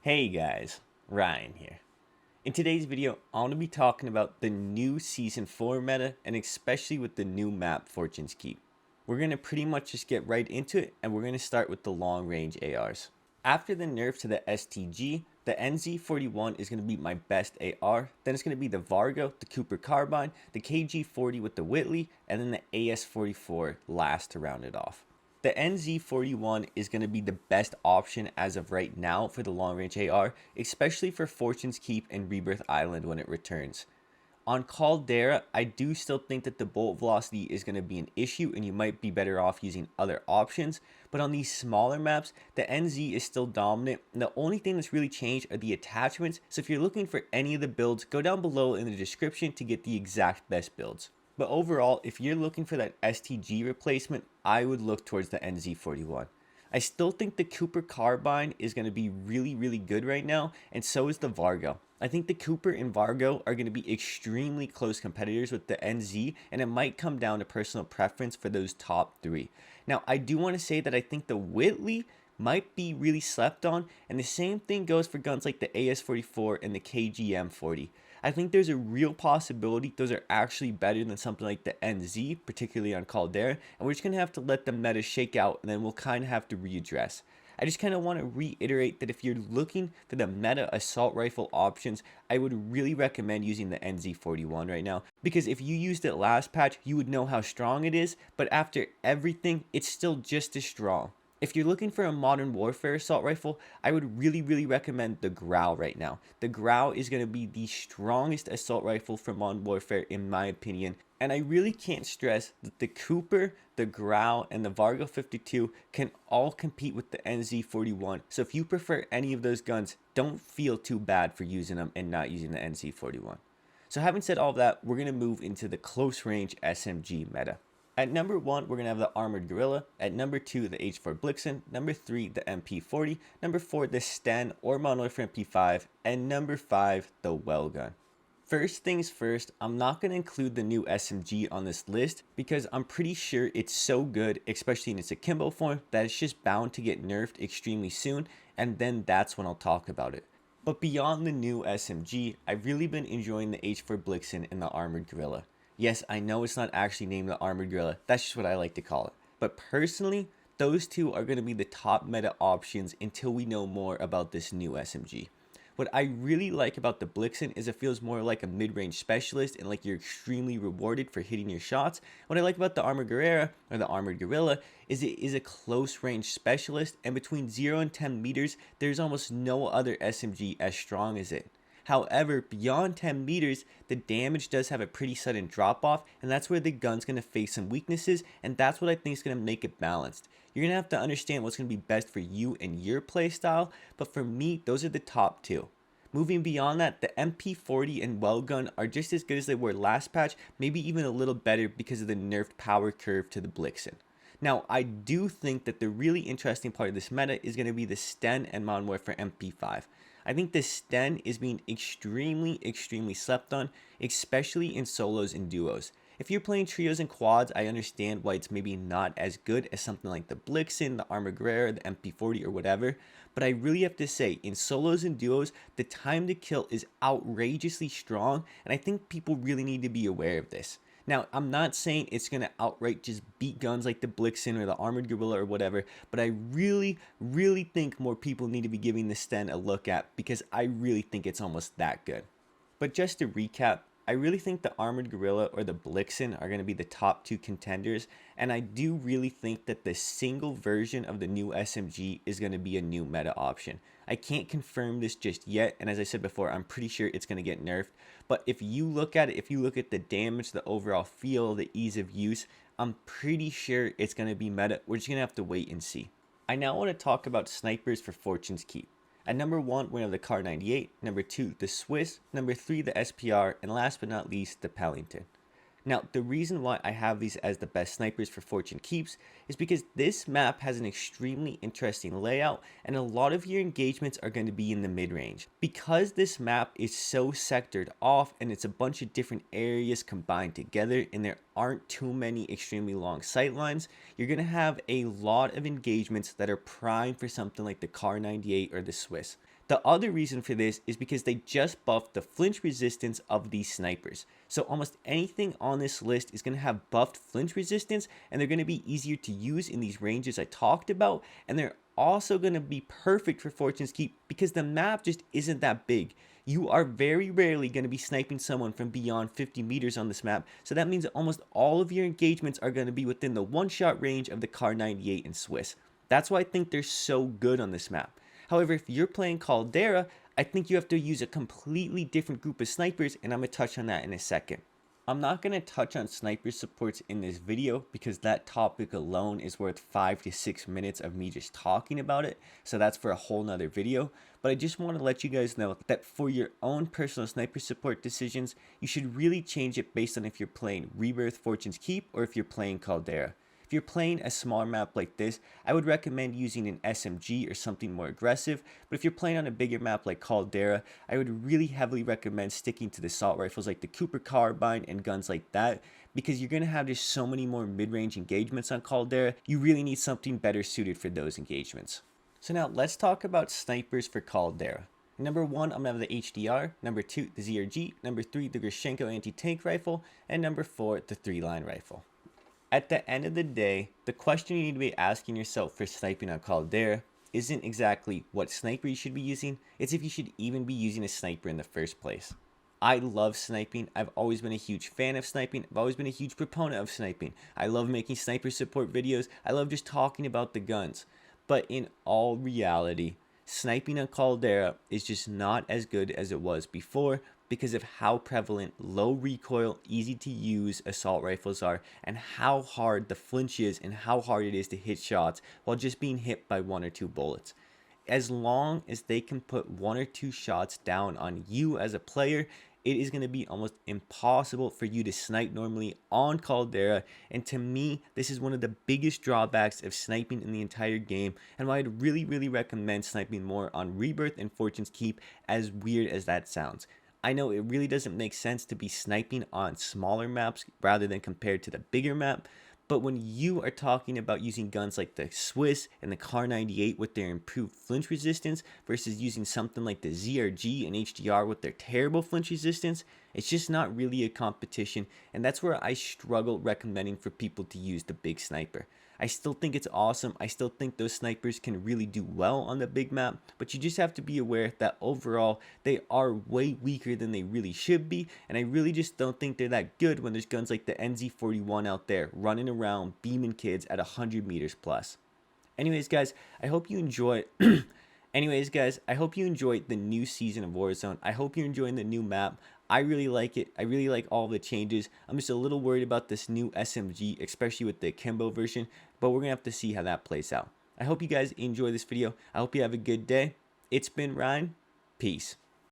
Hey guys, Ryan here. In today's video, I want to be talking about the new Season 4 meta and especially with the new map Fortune's Keep. We're going to pretty much just get right into it and we're going to start with the long range ARs. After the nerf to the STG, the NZ41 is going to be my best AR, then it's going to be the Vargo, the Cooper Carbine, the KG40 with the Whitley, and then the AS44 last to round it off. The NZ41 is going to be the best option as of right now for the long range AR, especially for Fortune's Keep and Rebirth Island when it returns. On Caldera, I do still think that the bolt velocity is going to be an issue and you might be better off using other options, but on these smaller maps, the NZ is still dominant, and the only thing that's really changed are the attachments, so if you're looking for any of the builds, go down below in the description to get the exact best builds. But overall, if you're looking for that STG replacement, I would look towards the NZ41. I still think the Cooper Carbine is going to be really good right now, and so is the Vargo. I think the Cooper and Vargo are going to be extremely close competitors with the NZ, and it might come down to personal preference for those top three. Now, I do want to say that I think the Whitley might be really slept on, and the same thing goes for guns like the AS44 and the KGM40. I think there's a real possibility those are actually better than something like the NZ, particularly on Caldera, and we're just going to have to let the meta shake out, and then we'll kind of have to readdress. I just kind of want to reiterate that if you're looking for the meta assault rifle options, I would really recommend using the NZ41 right now, because if you used it last patch, you would know how strong it is, but after everything, it's still just as strong. If you're looking for a modern warfare assault rifle, I would really recommend the Grau right now. The Grau is going to be the strongest assault rifle for modern warfare in my opinion. And I really can't stress that the Cooper, the Grau, and the Vargo 52 can all compete with the NZ41. So if you prefer any of those guns, don't feel too bad for using them and not using the NZ41. So having said all of that, we're going to move into the close range SMG meta. At number 1, we're going to have the Armaguerra. At number 2, the H4 Blixen. Number 3, the MP40. Number 4, the Sten or Modern Warfare MP5. And number 5, the Well Gun. First things first, I'm not going to include the new SMG on this list because I'm pretty sure it's so good, especially in its akimbo form, that it's just bound to get nerfed extremely soon, and then that's when I'll talk about it. But beyond the new SMG, I've really been enjoying the H4 Blixen and the Armaguerra. Yes, I know it's not actually named the Armaguerra, that's just what I like to call it. But personally, those two are going to be the top meta options until we know more about this new SMG. What I really like about the Blixen is it feels more like a mid-range specialist and like you're extremely rewarded for hitting your shots. What I like about the Armaguerra or the Armaguerra is it is a close range specialist, and between 0 and 10 meters, there's almost no other SMG as strong as it. However, beyond 10 meters, the damage does have a pretty sudden drop off, and that's where the gun's going to face some weaknesses, and that's what I think is going to make it balanced. You're going to have to understand what's going to be best for you and your playstyle, but for me, those are the top two. Moving beyond that, the MP40 and Well Gun are just as good as they were last patch, maybe even a little better because of the nerfed power curve to the Blixen. Now, I do think that the really interesting part of this meta is going to be the Sten and Modern Warfare MP5. I think the Sten is being extremely slept on, especially in solos and duos. If you're playing trios and quads, I understand why it's maybe not as good as something like the Blixen, the Armaguerra, the MP40 or whatever, but I really have to say, in solos and duos, the time to kill is outrageously strong, and I think people really need to be aware of this. Now, I'm not saying it's going to outright just beat guns like the Blixen or the Armored Gorilla or whatever, but I really think more people need to be giving the Sten a look at because I really think it's almost that good. But just to recap, I really think the Armored Gorilla or the Blixen are going to be the top two contenders, and I do really think that the single version of the new SMG is going to be a new meta option. I can't confirm this just yet, and as I said before, I'm pretty sure it's going to get nerfed, but if you look at it, if you look at the damage, the overall feel, the ease of use, I'm pretty sure it's going to be meta. We're just going to have to wait and see. I now want to talk about snipers for Fortune's Keep. At number 1, we have the Kar 98, number 2, the Swiss, number 3, the SPR, and last but not least, the Pellington. Now, the reason why I have these as the best snipers for Fortune Keeps is because this map has an extremely interesting layout, and a lot of your engagements are going to be in the mid-range. Because this map is so sectored off and it's a bunch of different areas combined together and there aren't too many extremely long sight lines, you're going to have a lot of engagements that are primed for something like the Kar 98 or the Swiss. The other reason for this is because they just buffed the flinch resistance of these snipers. So almost anything on this list is going to have buffed flinch resistance, and they're going to be easier to use in these ranges I talked about, and they're also going to be perfect for Fortune's Keep because the map just isn't that big. You are very rarely going to be sniping someone from beyond 50 meters on this map, so that means that almost all of your engagements are going to be within the one-shot range of the Kar 98 and Swiss. That's why I think they're so good on this map. However, if you're playing Caldera, I think you have to use a completely different group of snipers, and I'm going to touch on that in a second. I'm not going to touch on sniper supports in this video because that topic alone is worth 5 to 6 minutes of me just talking about it, so that's for a whole nother video. But I just want to let you guys know that for your own personal sniper support decisions, you should really change it based on if you're playing Rebirth, Fortune's Keep, or if you're playing Caldera. If you're playing a smaller map like this, I would recommend using an SMG or something more aggressive, but if you're playing on a bigger map like Caldera, I would really heavily recommend sticking to the assault rifles like the Cooper Carbine and guns like that, because you're going to have just so many more mid-range engagements on Caldera. You really need something better suited for those engagements. So now let's talk about snipers for Caldera. Number 1, I'm going to have the HDR, number 2, the ZRG, number 3, the Gorenko anti-tank rifle, and number 4, the 3-line rifle. At the end of the day, the question you need to be asking yourself for sniping on Caldera isn't exactly what sniper you should be using, it's if you should even be using a sniper in the first place. I love sniping. I've always been a huge fan of sniping. I've always been a huge proponent of sniping. I love making sniper support videos. I love just talking about the guns. But in all reality, sniping on Caldera is just not as good as it was before because of how prevalent low recoil, easy to use assault rifles are, and how hard the flinch is and how hard it is to hit shots while just being hit by 1 or 2 bullets. As long as they can put 1 or 2 shots down on you as a player, it is going to be almost impossible for you to snipe normally on Caldera, and to me, this is one of the biggest drawbacks of sniping in the entire game, and why I'd really recommend sniping more on Rebirth and Fortune's Keep, as weird as that sounds. I know it really doesn't make sense to be sniping on smaller maps rather than compared to the bigger map, but when you are talking about using guns like the Swiss and the Kar 98 with their improved flinch resistance versus using something like the ZRG and HDR with their terrible flinch resistance, it's just not really a competition, and that's where I struggle recommending for people to use the big sniper. I still think it's awesome. I still think those snipers can really do well on the big map, but you just have to be aware that overall they are way weaker than they really should be, and I really just don't think they're that good when there's guns like the NZ41 out there running around beaming kids at 100 meters plus. Anyways guys, I hope you enjoy I hope you enjoyed the new season of Warzone. I hope you're enjoying the new map. I really like it. I really like all the changes. I'm just a little worried about this new SMG, especially with the Akimbo version, but we're going to have to see how that plays out. I hope you guys enjoy this video. I hope you have a good day. It's been Ryan. Peace.